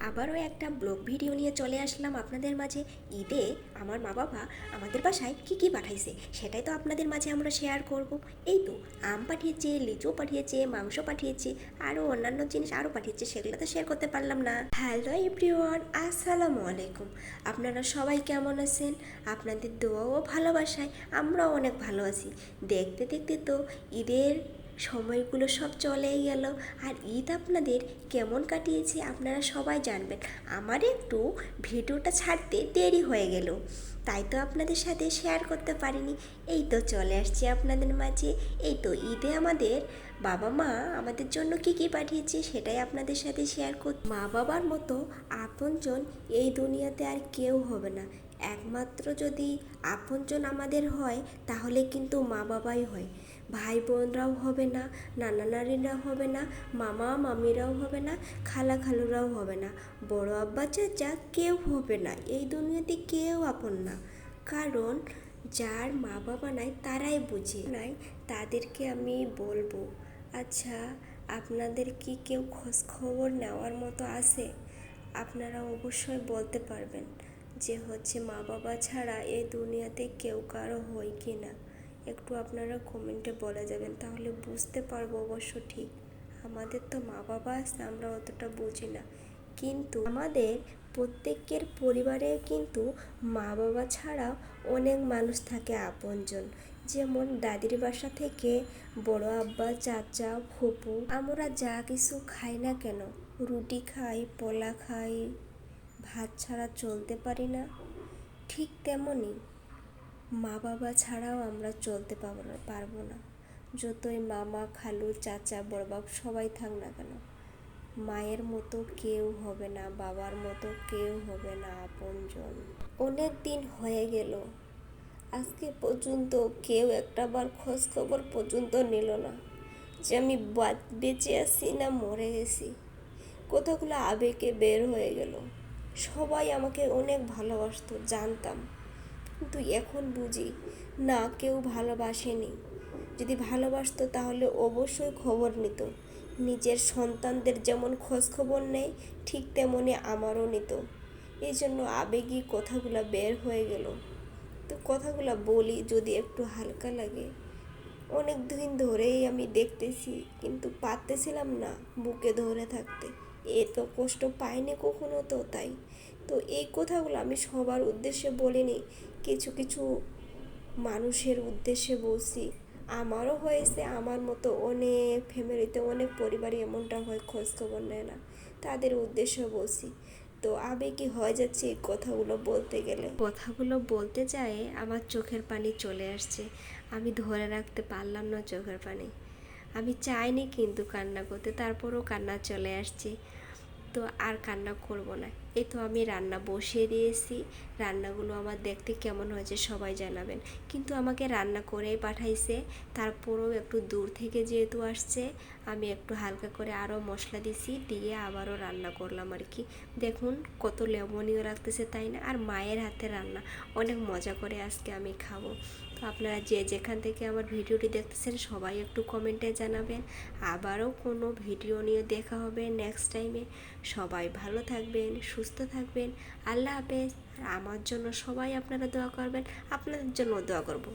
আবারও একটা blog video নিয়ে চলে আসলাম আপনাদের মাঝে। ঈদে আমার মা বাবা আমাদের বাসায় কি পাঠাইছে সেটাই তো আপনাদের মাঝে আমরা শেয়ার করব। এই তো আম পাঠিয়েছে, লিচু পাঠিয়েছে, মাংস পাঠিয়েছে, আরও অন্যান্য জিনিস আরও পাঠিয়েছে, সেগুলো তো শেয়ার করতে পারলাম না। হ্যালো এভরিওয়ান, আসসালামু আলাইকুম। আপনারা সবাই কেমন আছেন? আপনাদের দোয়া ও ভালোবাসায় আমরাও অনেক ভালো আছি। দেখতে দেখতে তো ঈদের সময়গুলো সব চলেই গেল। আর ঈদ আপনাদের কেমন কাটিয়েছে আপনারা সবাই জানবেন। আমার একটু ভিডিওটা ছাড়তে দেরি হয়ে গেল, তাই তো আপনাদের সাথে শেয়ার করতে পারিনি। এই তো চলে আসছি আপনাদের মাঝে। এই তো ঈদে আমাদের বাবা মা আমাদের জন্য কি পাঠিয়েছে সেটাই আপনাদের সাথে শেয়ার কর। মা বাবার মতো আপনজন এই দুনিয়াতে আর কেউ হবে না। একমাত্র যদি আপনজন আমাদের হয় তাহলে কিন্তু মা বাবাই হয়। ভাই বোনরাও হবে না, নানা নারীরাও হবে না, মামা মামিরাও হবে না, খালা খালুরাও হবে না, বড় আব্বা চাচা কেউ হবে না। এই দুনিয়াতে কেউ আপন না। কারণ যার মা বাবা নাই তারাই বুঝে নাই, তাদেরকে আমি বলবো। আচ্ছা, আপনাদের কি কেউ খোঁজ খবর নেওয়ার মতো আছে? আপনারা অবশ্যই বলতে পারবেন যে মা বাবা ছাড়া এই দুনিয়াতে কেউ কারো হয় কি না। একটু আপনারা কমেন্টে বলে যাবেন, তাহলে বুঝতে পারবো অবশ্য। ঠিক, আমাদের তো মা বাবা আছে, আমরা অতটা বুঝি না, কিন্তু আমাদের প্রত্যেকের পরিবারে কিন্তু মা বাবা ছাড়া অনেক মানুষ থাকে আপনজন। যেমন দাদির বাসা থেকে বড় আব্বা, চাচা, ফুপু, আমরা যা কিছু খাই না কেন, রুটি খাই, পোলা খাই, ভাত ছাড়া চলতে পারি না, ঠিক তেমনই মা বাবা ছাড়াও আমরা চলতে পারবো না। যতই মামা, খালু, চাচা, বড়বাপ সবাই থাক না কেন, মায়ের মতো কেউ হবে না, বাবার মতো কেউ হবে না আপনজন। অনেক দিন হয়ে গেল, আজকে পর্যন্ত কেউ একটাবার খোঁজ খবর পর্যন্ত নিল না যে আমি বেঁচে আছি না মরে গেছি। কথাগুলো আবেগে বের হয়ে গেল। সবাই আমাকে অনেক ভালোবাসতো, জানতাম, কিন্তু এখন বুঝি না, কেউ ভালোবাসেনি। যদি ভালোবাসতো তাহলে অবশ্যই খবর নিত। নিজের সন্তানদের যেমন খোঁজ খবর নেয়, ঠিক তেমনি আমারও নিত। এই জন্য আবেগী কথাগুলো বের হয়ে গেল। তো কথাগুলো বলি যদি একটু হালকা লাগে। অনেক দিন ধরেই আমি দেখতেছি, কিন্তু পারতেছিলাম না বুকে ধরে থাকতে। এত কষ্ট পাইনি কখনো, তো তাই তো এই কথাগুলো আমি সবার উদ্দেশ্যে বলিনি, কিছু কিছু মানুষের উদ্দেশ্যে বলছি। আমারও হয়েছে, আমার মতো অনেক ফ্যামিলিতে, অনেক পরিবারই এমনটা হয়, খোঁজ খবর নেয় না, তাদের উদ্দেশ্যে বলছি। তো আবেগী হয়ে যাচ্ছে এই কথাগুলো বলতে গেলে। কথাগুলো বলতে যায় আমার চোখের পানি চলে আসছে। আমি ধরে রাখতে পারলাম না চোখের পানি। আমি চাইনি কিন্তু কান্না করতে, তারপরও কান্না চলে আসছে। তো আর কান্না করব না। এই তো আমি রান্না বসিয়ে দিয়েছি। রান্নাগুলো আমার দেখতে কেমন হয়েছে সবাই জানাবেন। কিন্তু আমাকে রান্না করেই পাঠাইছে, তারপরেও একটু দূর থেকে যেহেতু আসছে, আমি একটু হালকা করে আরও মশলা দিছি, দিয়ে আবারও রান্না করলাম আর কি। দেখুন কত লোভনীয় লাগতেছে, তাই না? আর মায়ের হাতে রান্না অনেক মজা করে আজকে আমি খাবো। তো আপনারা যে যেখান থেকে আমার ভিডিওটি দেখতেছেন সবাই একটু কমেন্টে জানাবেন। আবারও কোনো ভিডিও নিয়ে দেখা হবে নেক্সট টাইমে। সবাই ভালো থাকবেন, সুস্থ থাকবেন। আল্লাহ হাফেজ। আর আমার জন্য সবাই আপনারা দোয়া করবেন, আপনাদের জন্য দোয়া করব।